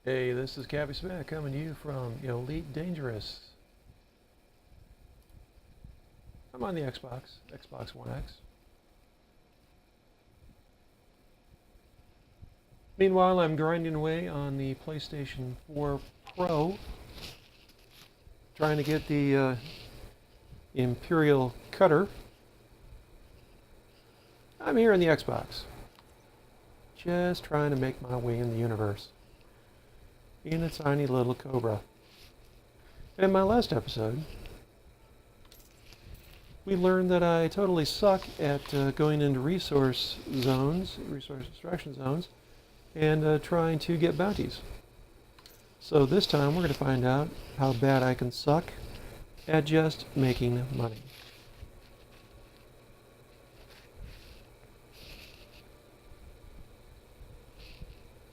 Hey, this is Cappy Smith coming to you from Elite Dangerous. I'm on the XBOX1X. Meanwhile, I'm grinding away on the PlayStation 4 Pro, trying to get the Imperial Cutter. I'm here in the Xbox, just trying to make my way in the universe, being a tiny little cobra. In my last episode, we learned that I totally suck at going into resource extraction zones, and trying to get bounties. So this time we're going to find out how bad I can suck at just making money.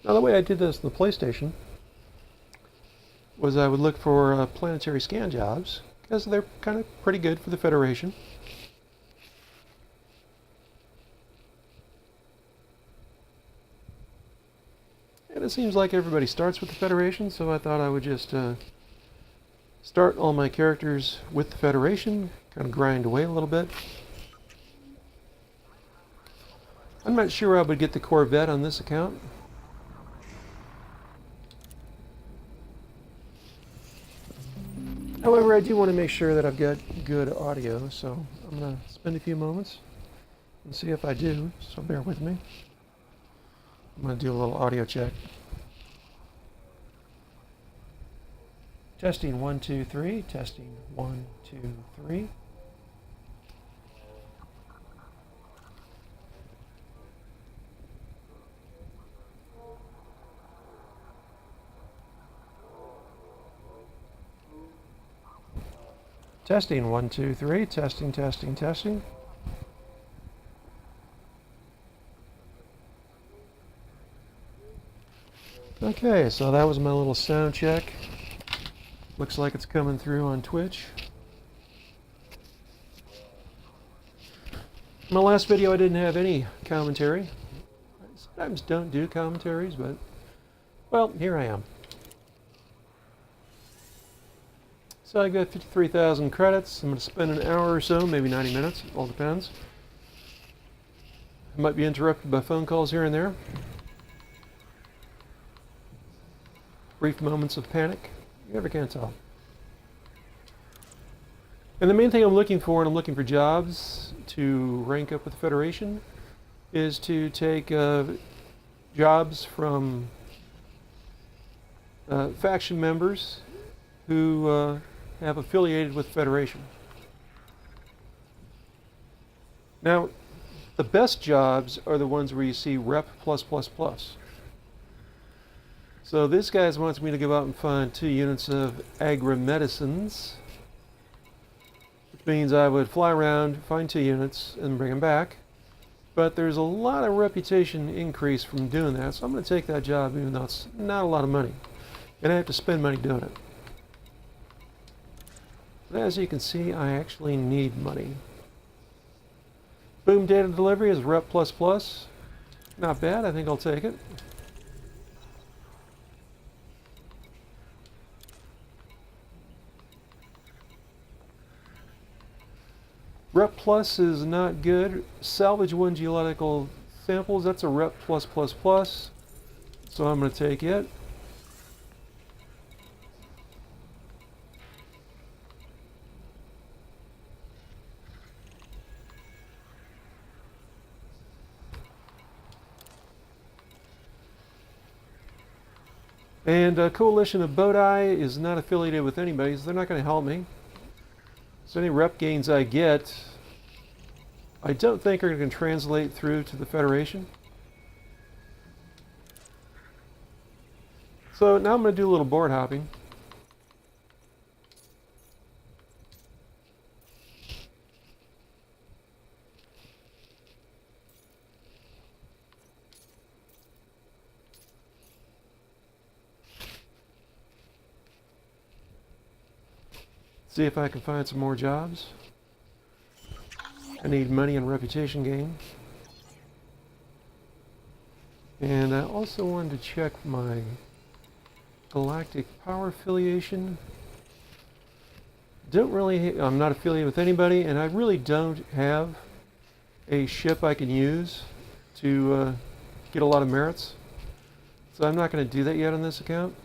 Now, the way I did this on the PlayStation was I would look for planetary scan jobs, because they're kind of pretty good for the Federation. And it seems like everybody starts with the Federation, so I thought I would just start all my characters with the Federation, kind of grind away a little bit. I'm not sure I would get the Corvette on this account. However, I do want to make sure that I've got good audio, so I'm going to spend a few moments and see if I do, so bear with me. I'm going to do a little audio check. Testing 1, 2, 3. Testing 1, 2, 3. Testing 1, 2, 3. Testing, testing, testing. Okay, so that was my little sound check. Looks like it's coming through on Twitch. My last video I didn't have any commentary. I sometimes don't do commentaries, but well, here I am. So I got 53,000 credits. I'm going to spend an hour or so, maybe 90 minutes, it all depends. I might be interrupted by phone calls here and there. Brief moments of panic. You never can tell. And the main thing I'm looking for, and I'm looking for jobs to rank up with the Federation, is to take jobs from faction members who have affiliated with the Federation. Now, the best jobs are the ones where you see Rep+++. So this guy wants me to go out and find 2 units of agrimedicines, which means I would fly around, find 2 units, and bring them back. But there's a lot of reputation increase from doing that, so I'm going to take that job even though it's not a lot of money. And I have to spend money doing it. But as you can see, I actually need money. Boom data delivery is Rep++. Not bad, I think I'll take it. Rep Plus is not good. Salvage 1 geological samples, that's a Rep+++. So I'm going to take it. And Coalition of Bodai is not affiliated with anybody, so they're not going to help me. So any rep gains I get, I don't think are going to translate through to the Federation. So now I'm going to do a little board hopping. See if I can find some more jobs. I need money and reputation gain. And I also wanted to check my Galactic Power Affiliation. I'm not affiliated with anybody, and I really don't have a ship I can use to get a lot of merits. So I'm not going to do that yet on this account.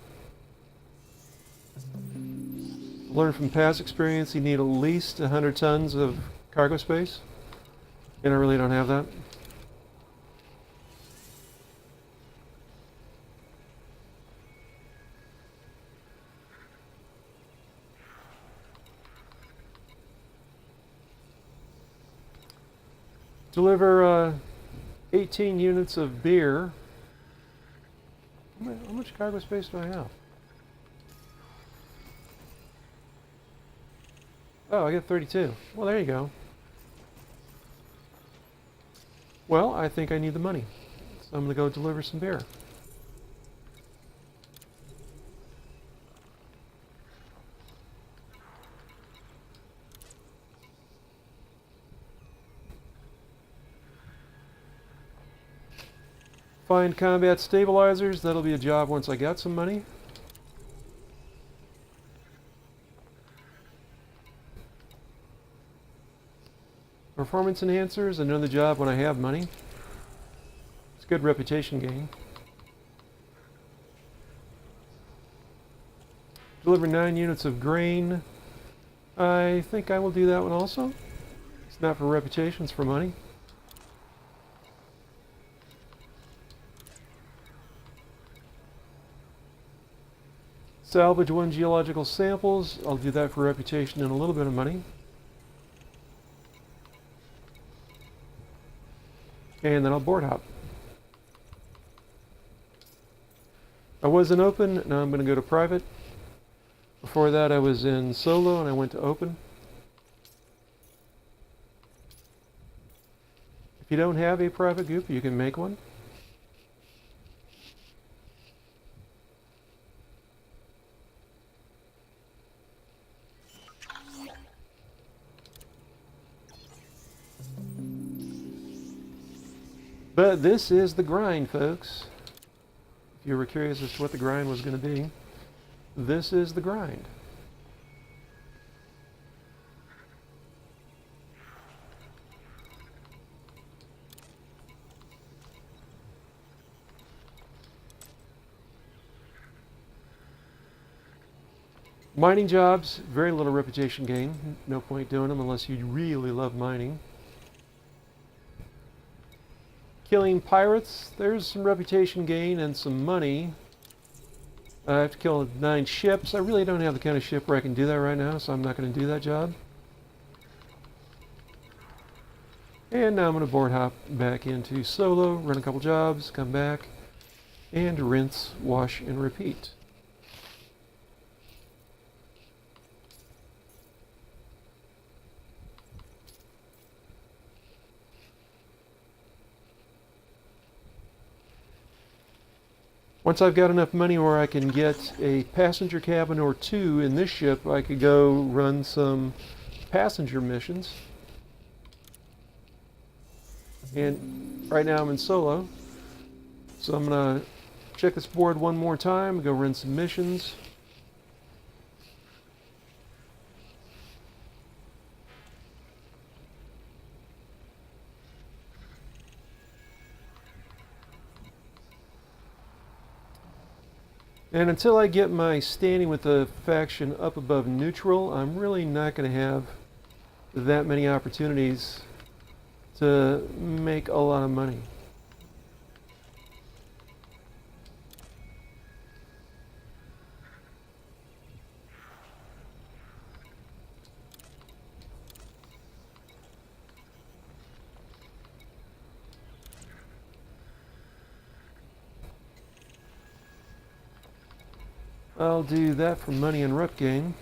Learn from past experience, you need at least 100 tons of cargo space, and I really don't have that. Deliver 18 units of beer. How much cargo space do I have? Oh, I get 32. Well, there you go. Well, I think I need the money, so I'm going to go deliver some beer. Find combat stabilizers. That'll be a job once I got some money. Performance enhancers. Another job when I have money. It's good reputation gain. Deliver 9 units of grain. I think I will do that one also. It's not for reputation, it's for money. Salvage 1 geological samples. I'll do that for reputation and a little bit of money. And then I'll board hop. I was in open, now I'm going to go to private. Before that I was in solo and I went to open. If you don't have a private group, you can make one. But this is the grind, folks. If you were curious as to what the grind was going to be, this is the grind. Mining jobs, very little reputation gain. No point doing them unless you really love mining. Killing pirates, there's some reputation gain and some money. I have to kill 9 ships. I really don't have the kind of ship where I can do that right now, so I'm not going to do that job. And now I'm going to board hop back into solo, run a couple jobs, come back, and rinse, wash, and repeat. Once I've got enough money where I can get a passenger cabin or 2 in this ship, I could go run some passenger missions. And right now I'm in solo, so I'm going to check this board one more time, go run some missions. And until I get my standing with the faction up above neutral, I'm really not going to have that many opportunities to make a lot of money. I'll do that for money and rep gain.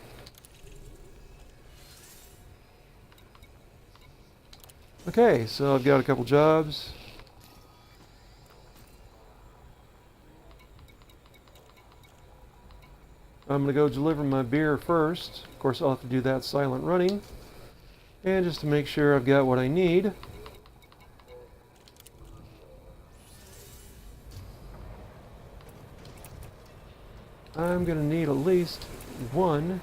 Okay, so I've got a couple jobs. I'm going to go deliver my beer first. Of course, I'll have to do that silent running. And just to make sure I've got what I need. I'm going to need at least one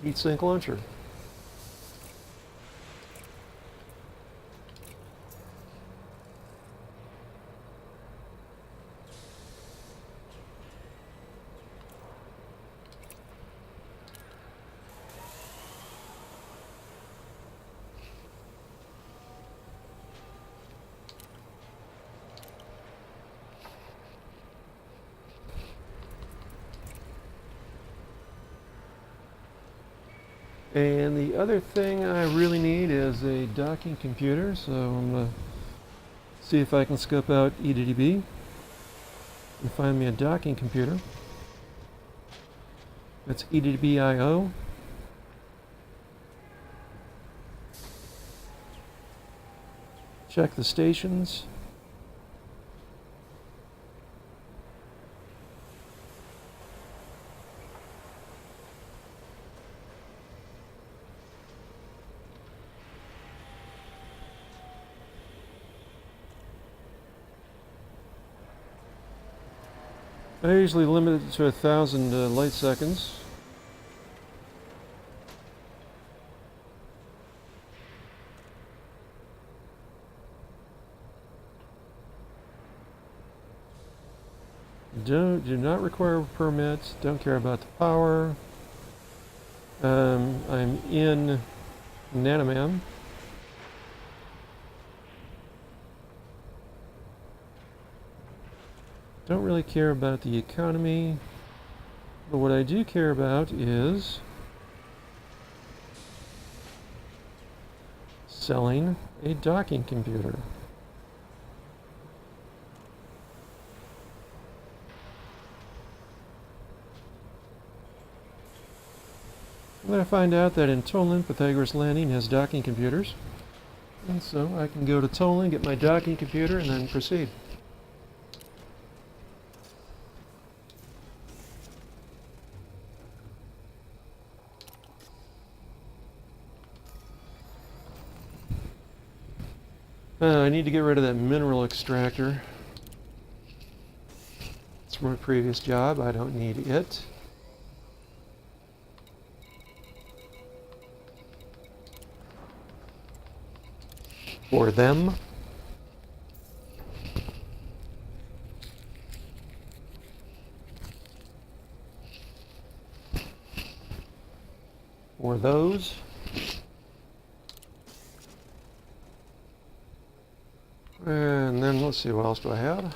heatsink launcher. And the other thing I really need is a docking computer, so I'm going to see if I can scope out EDDB and find me a docking computer. That's EDDB.io. Check the stations. I usually limit it to 1,000 light seconds. Do not require permits. Don't care about the power. I'm in Nanoman. Don't really care about the economy, but what I do care about is selling a docking computer. I'm going to find out that in Toland, Pythagoras Landing has docking computers, and so I can go to Toland, get my docking computer, and then proceed. I need to get rid of that mineral extractor. It's from my previous job. I don't need it. For them. For those. And then let's see, what else do I have?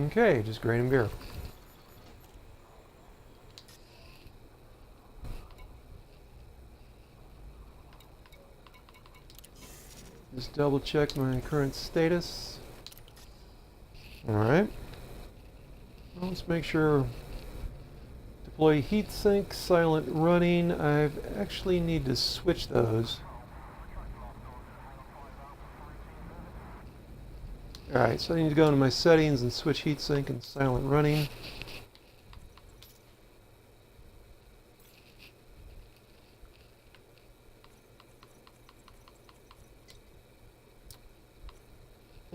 Okay, just grain and beer. Just double check my current status. Alright. Well, let's make sure deploy heatsink, silent running. I actually need to switch those. Alright, so I need to go into my settings and switch heatsink and silent running.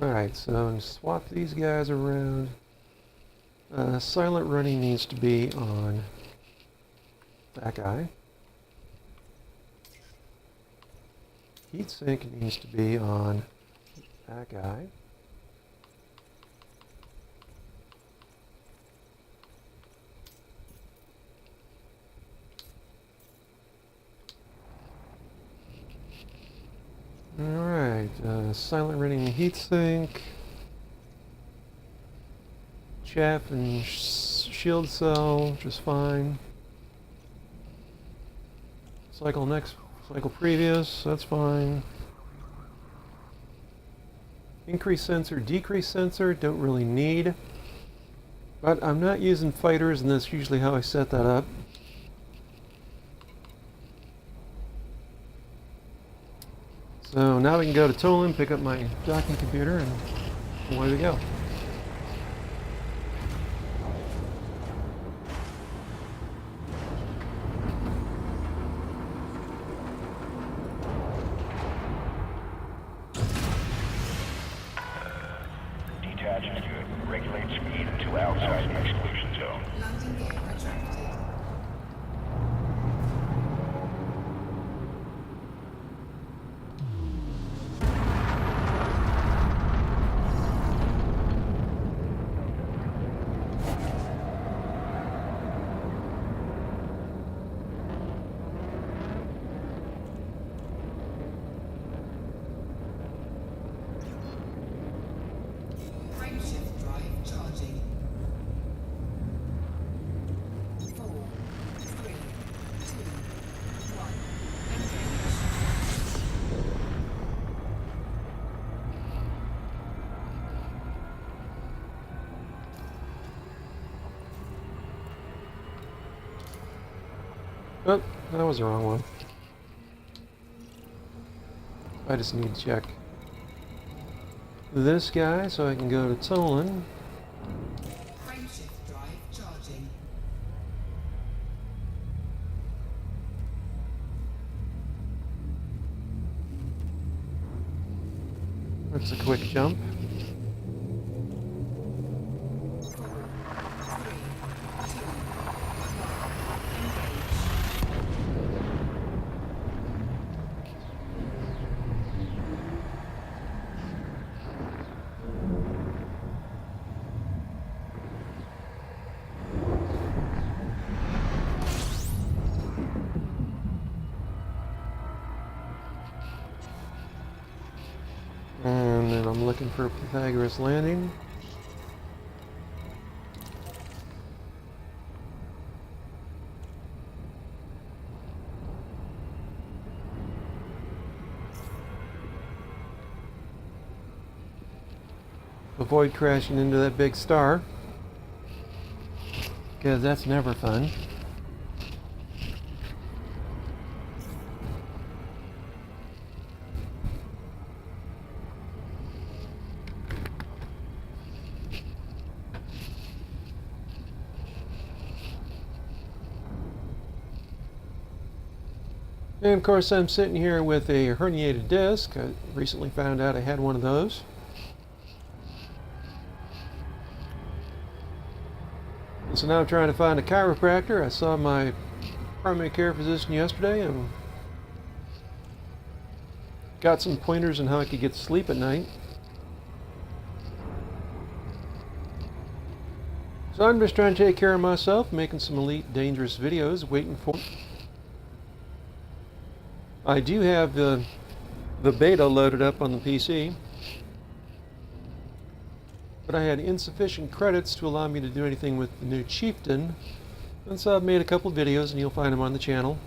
Alright, so swap these guys around. Silent running needs to be on that guy. Heatsink needs to be on that guy. Alright, silent running heatsink, chaff and shield cell, just fine. Cycle next, cycle previous, that's fine. Increase sensor, decrease sensor, don't really need. But I'm not using fighters, and that's usually how I set that up. So now we can go to Toland, pick up my docking computer, and away we go. Detach is good. Oh, that was the wrong one. I just need to check this guy so I can go to Tolan. Frameshift drive charging. That's a quick jump. 4, 3, 2, 1. And then I'm looking for Pythagoras Landing. Avoid crashing into that big star, because that's never fun. And of course I'm sitting here with a herniated disc. I recently found out I had one of those. So now I'm trying to find a chiropractor. I saw my primary care physician yesterday and got some pointers on how I could get to sleep at night. So I'm just trying to take care of myself, making some Elite Dangerous videos, waiting for... I do have the beta loaded up on the PC, but I had insufficient credits to allow me to do anything with the new Chieftain, and so I've made a couple videos and you'll find them on the channel.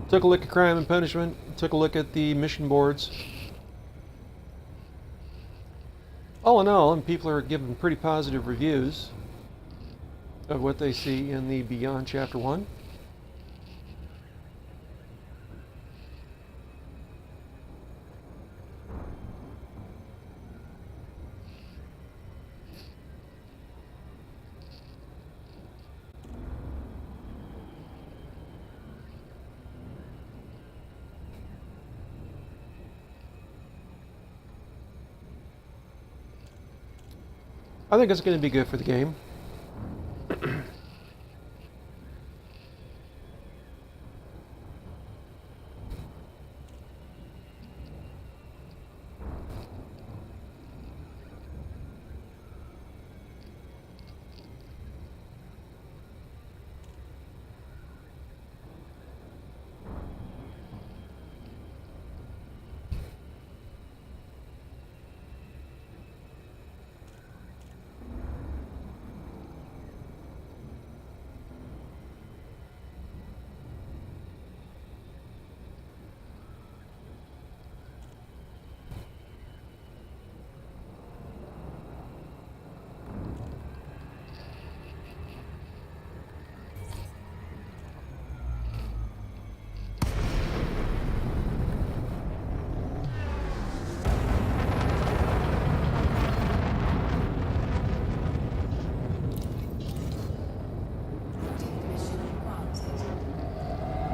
Took a look at Crime and Punishment, took a look at the mission boards. All in all, and people are giving pretty positive reviews of what they see in the Beyond Chapter 1. I think it's going to be good for the game.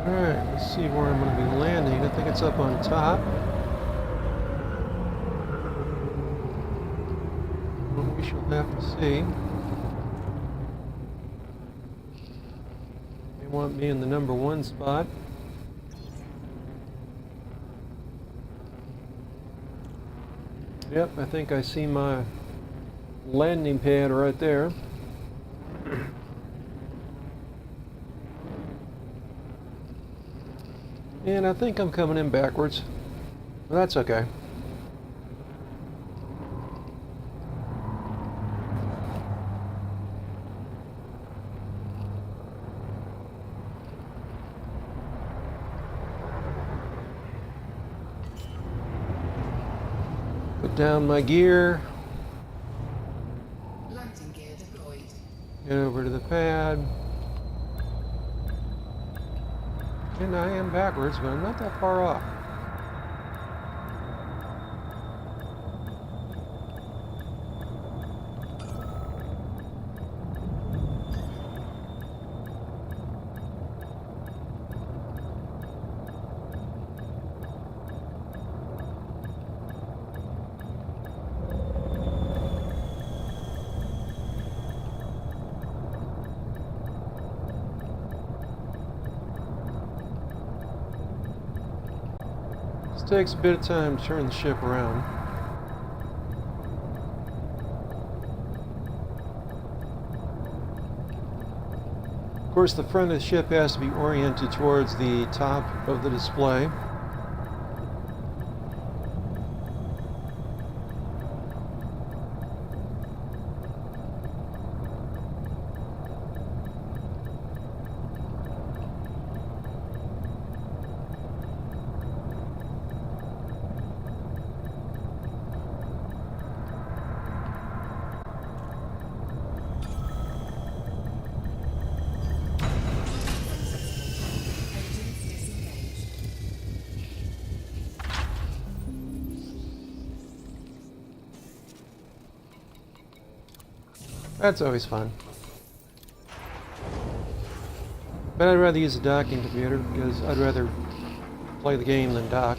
Alright, let's see where I'm going to be landing. I think it's up on top. Well, we shall have to see. They want me in the number 1 spot. Yep, I think I see my landing pad right there. And I think I'm coming in backwards. But that's okay. Put down my gear. Landing gear deployed. Get over to the pad. And I am backwards, but I'm not that far off. Takes a bit of time to turn the ship around. Of course, the front of the ship has to be oriented towards the top of the display. Engines disengaged. That's always fun. But I'd rather use a docking computer because I'd rather play the game than dock.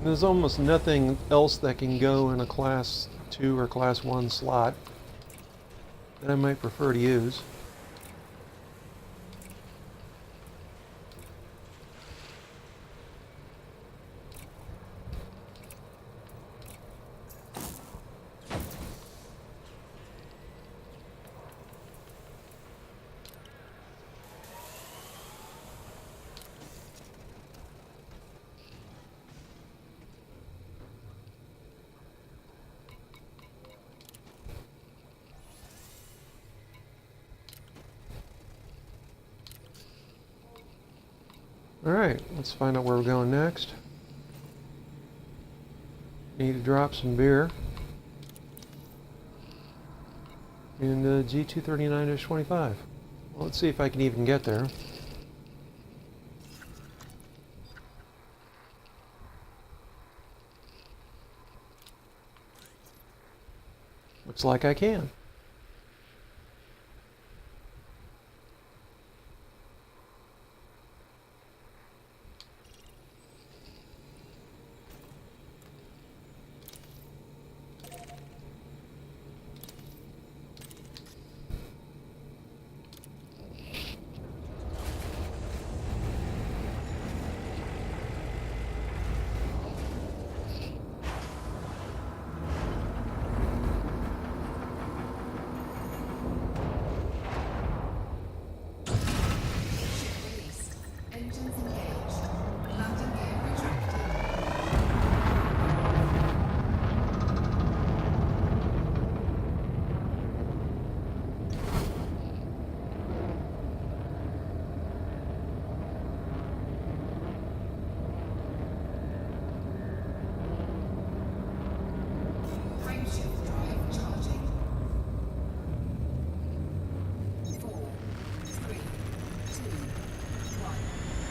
There's almost nothing else that can go in a Class 2 or Class 1 slot that I might prefer to use. Alright, let's find out where we're going next. Need to drop some beer. And G239-25. Well, let's see if I can even get there. Looks like I can. Released. Engines engaged. Landing gear retracted. Frameshift drive charging. 4, 3, 2, 1.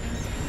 Engage.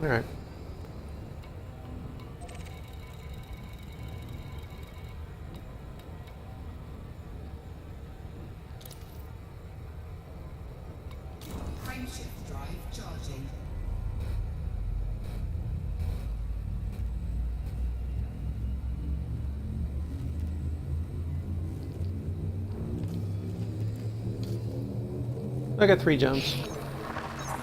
Alright. Frameshift drive charging. I got 3 jumps. 3, 2, 1.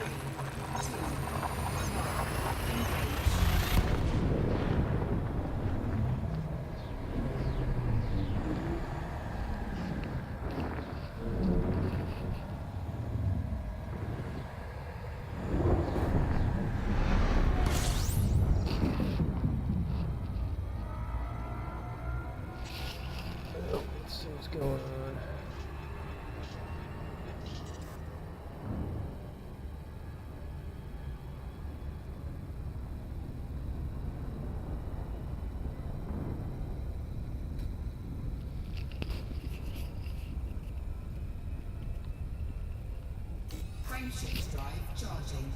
Engage. Let's see what's going on. Frameshift drive charging.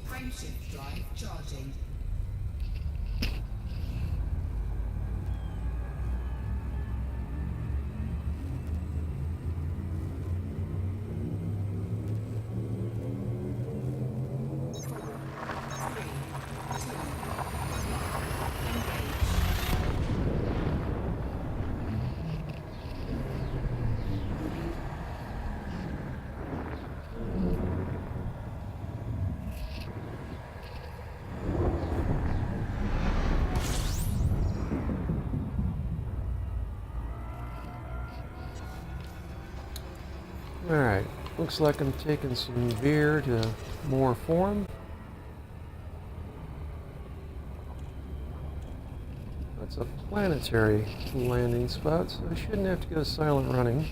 Frameshift drive charging. Alright, looks like I'm taking some veer to more form. That's a planetary landing spot, so I shouldn't have to go silent running.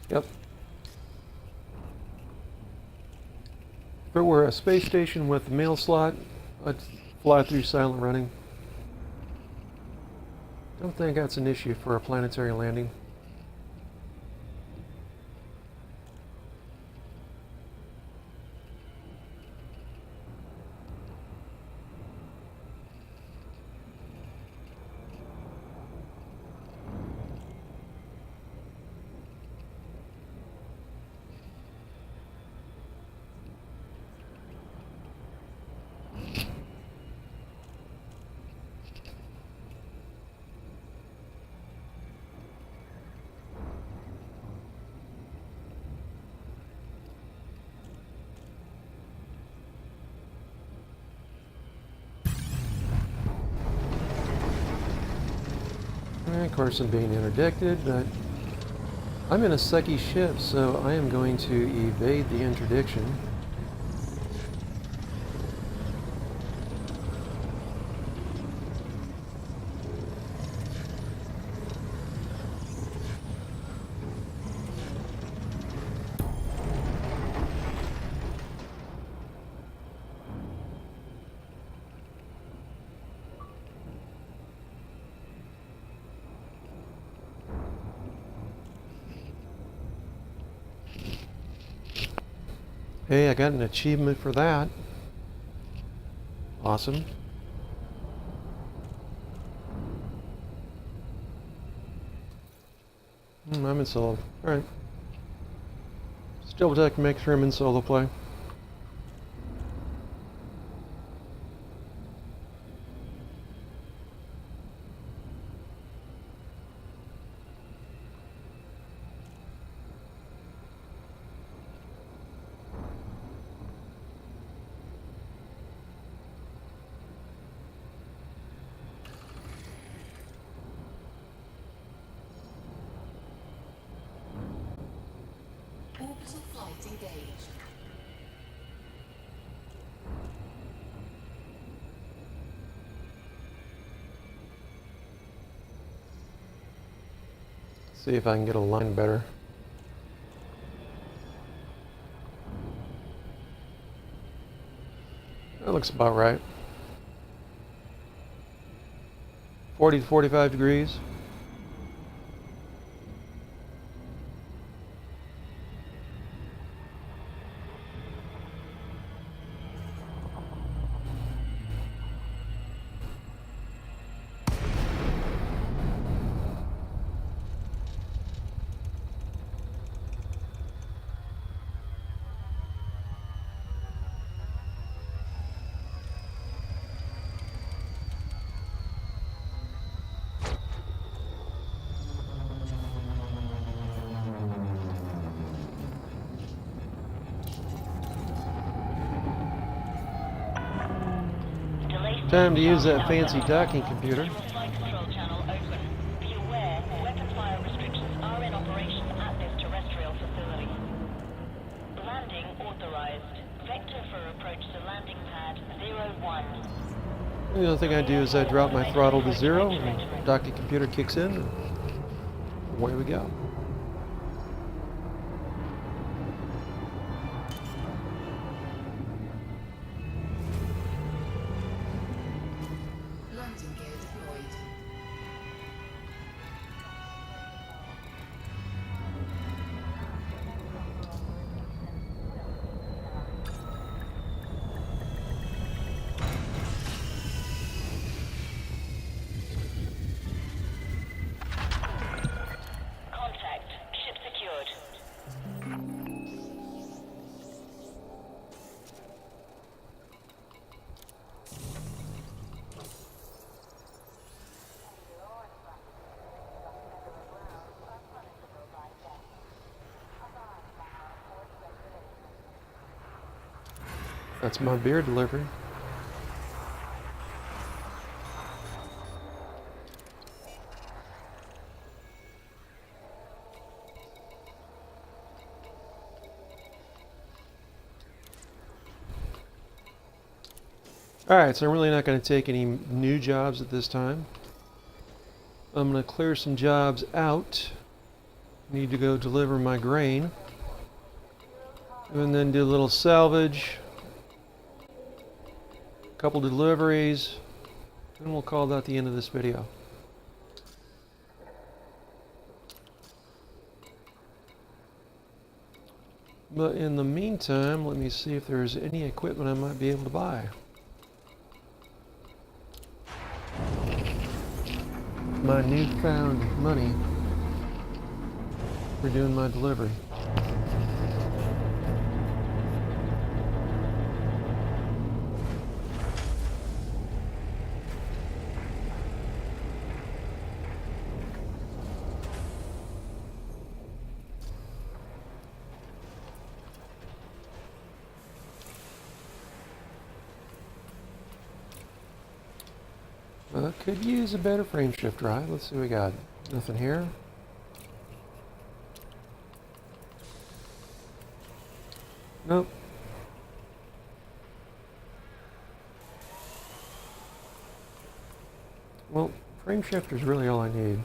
Yep. If it were a space station with a mail slot, I'd fly through silent running. Don't think that's an issue for a planetary landing. Of course, I'm being interdicted, but I'm in a sucky ship, so I am going to evade the interdiction. Hey, I got an achievement for that. Awesome. I'm in solo. Alright. Still protect, make sure I'm in solo play. See if I can get a line better. That looks about right. 40 to 45 degrees. Time to use that fancy docking computer. Flight control channel open. Be aware, weapons fire restrictions are in operation at this terrestrial facility. Landing authorized. Vector for approach to landing pad 01. The only thing I do is I drop my throttle to 0 and the docking computer kicks in and away we go. Landing gear deployed. Contact. Ship secured. That's my beer delivery. Alright, so I'm really not going to take any new jobs at this time. I'm going to clear some jobs out. Need to go deliver my grain. And then do a little salvage. Couple deliveries. And we'll call that the end of this video. But in the meantime, let me see if there's any equipment I might be able to buy. My newfound money for doing my delivery. Could use a better frame shift drive. Let's see what we got. Nothing here. Nope. Well, frame shifter is really all I need.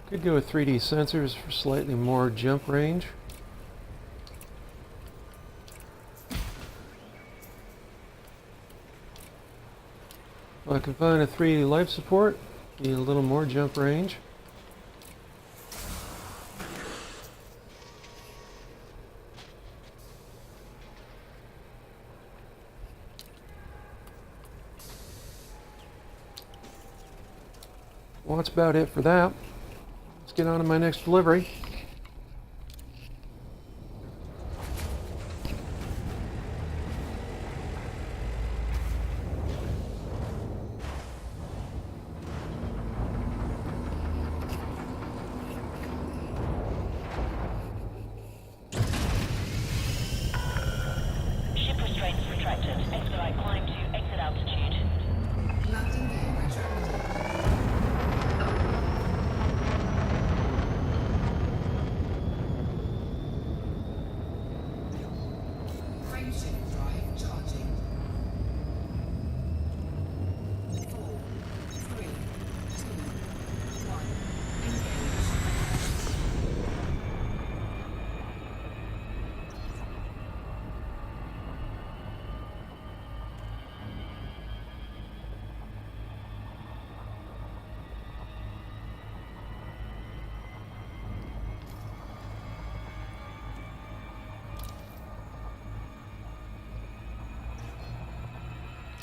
Could go with 3D sensors for slightly more jump range. I can find a 3D life support, need a little more jump range. Well, that's about it for that. Let's get on to my next delivery. Ship restraints retracted. Expedite climb to exit altitude. Landing gear retracted.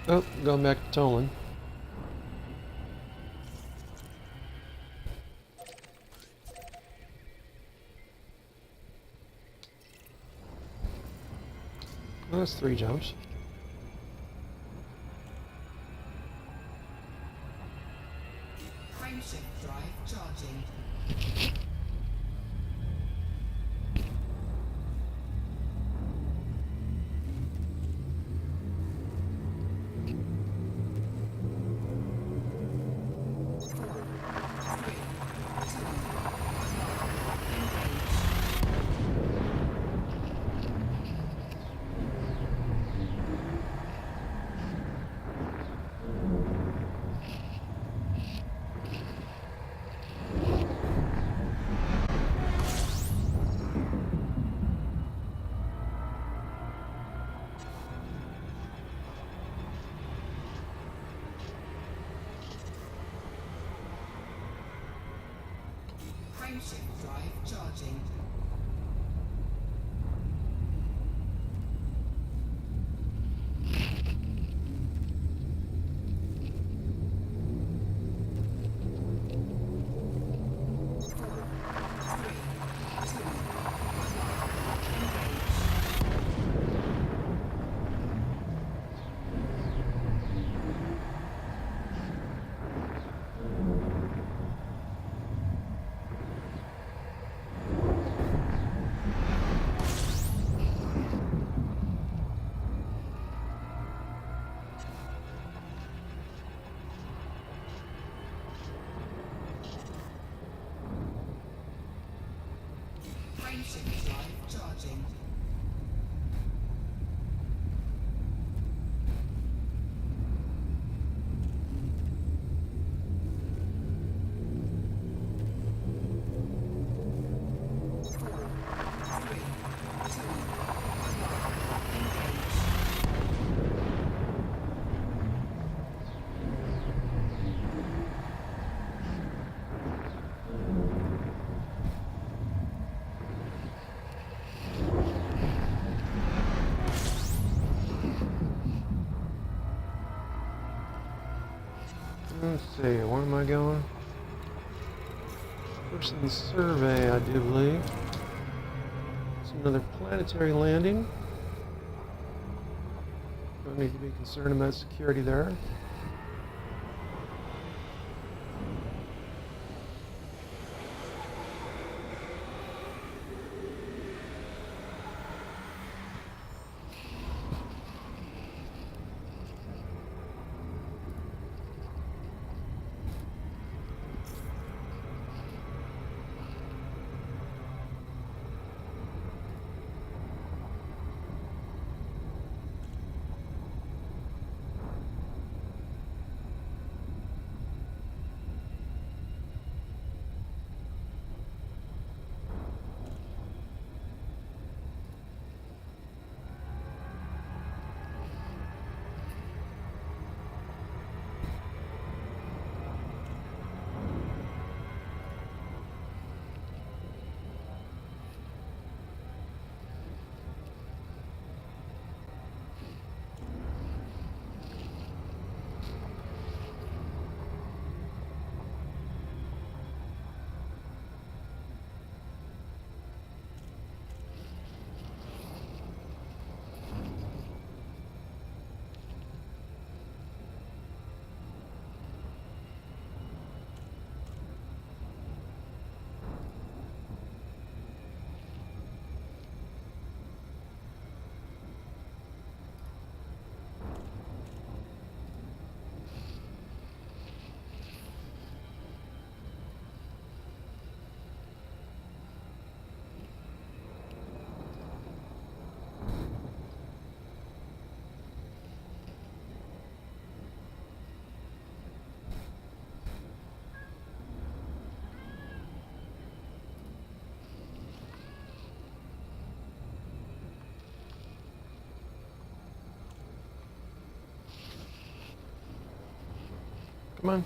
Oh, going back to Tolan. Well, that's 3 jumps. Frameshift drive charging. Frameshift drive charging. Frameshift drive charging. Let's see, where am I going? Person survey, I do believe. It's another planetary landing. Don't need to be concerned about security there. Come on.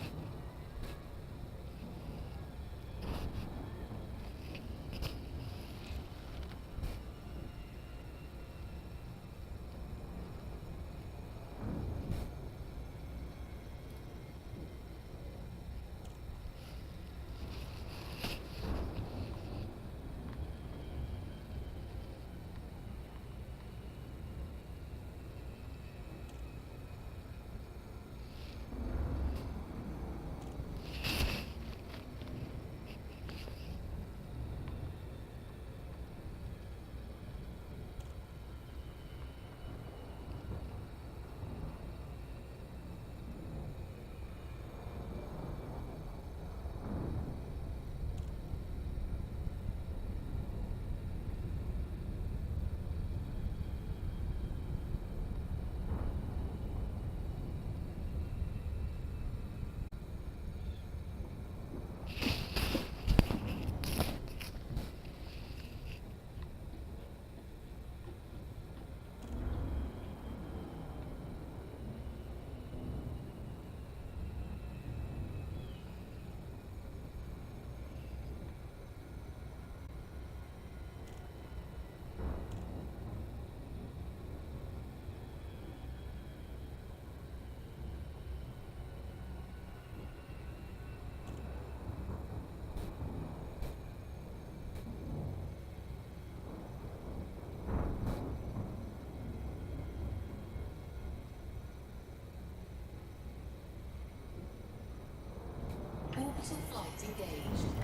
Orbital flight engaged.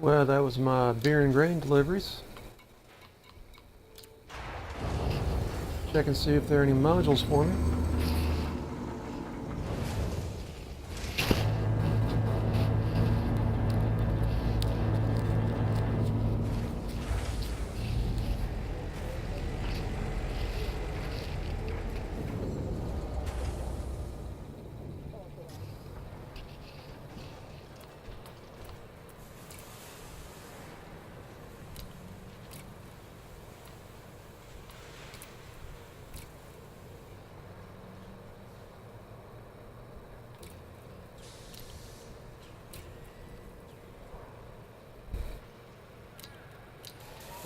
Well, that was my beer and grain deliveries. Check and see if there are any modules for me.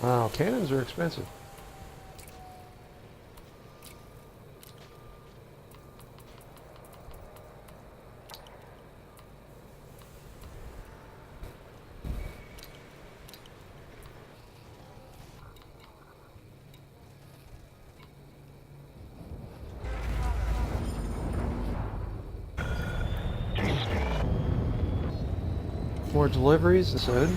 Wow, cannons are expensive. More deliveries, this ode.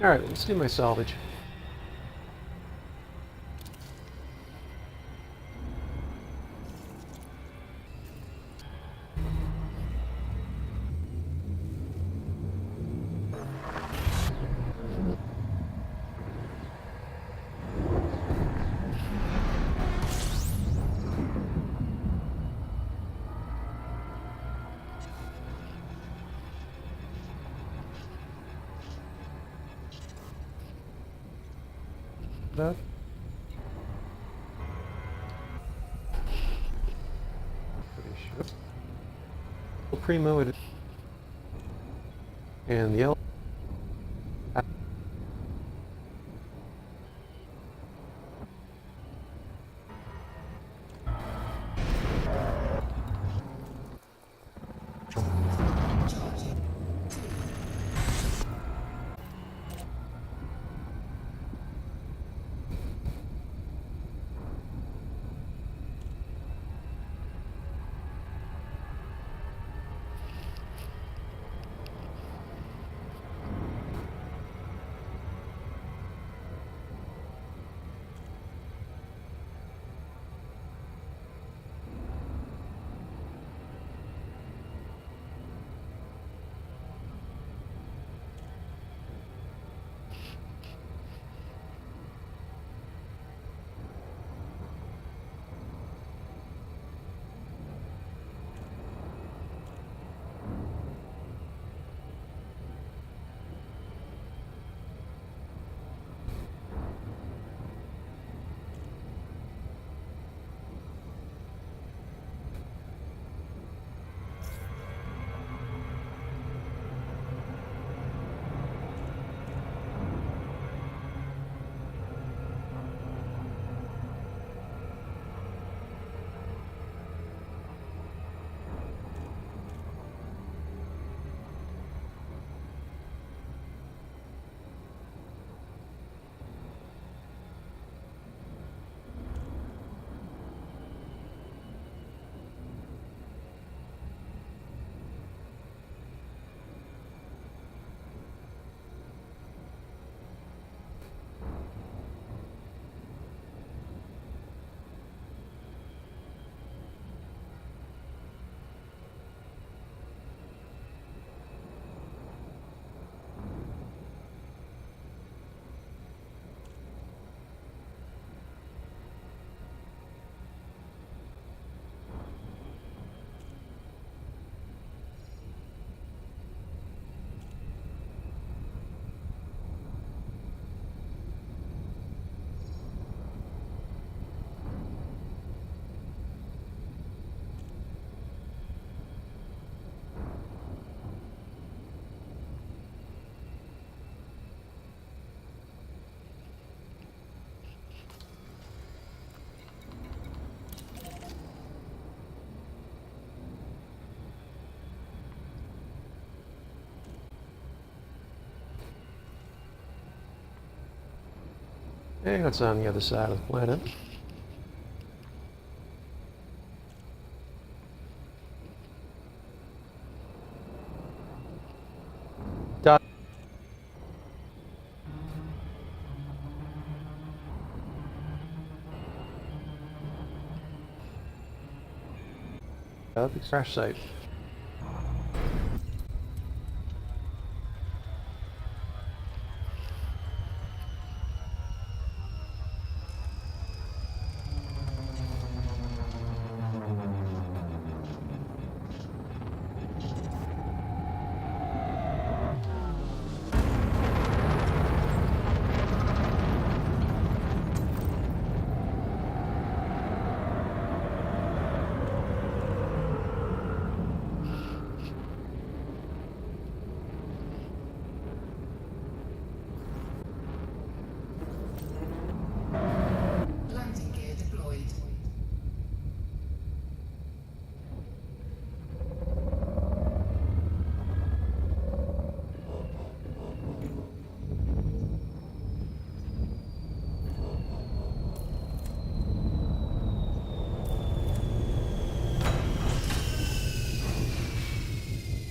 Alright, let's do my salvage. about. Pretty sure. Primo it is. And the yellow. Charging. And it's on the other side of the planet. Dot. Crash site.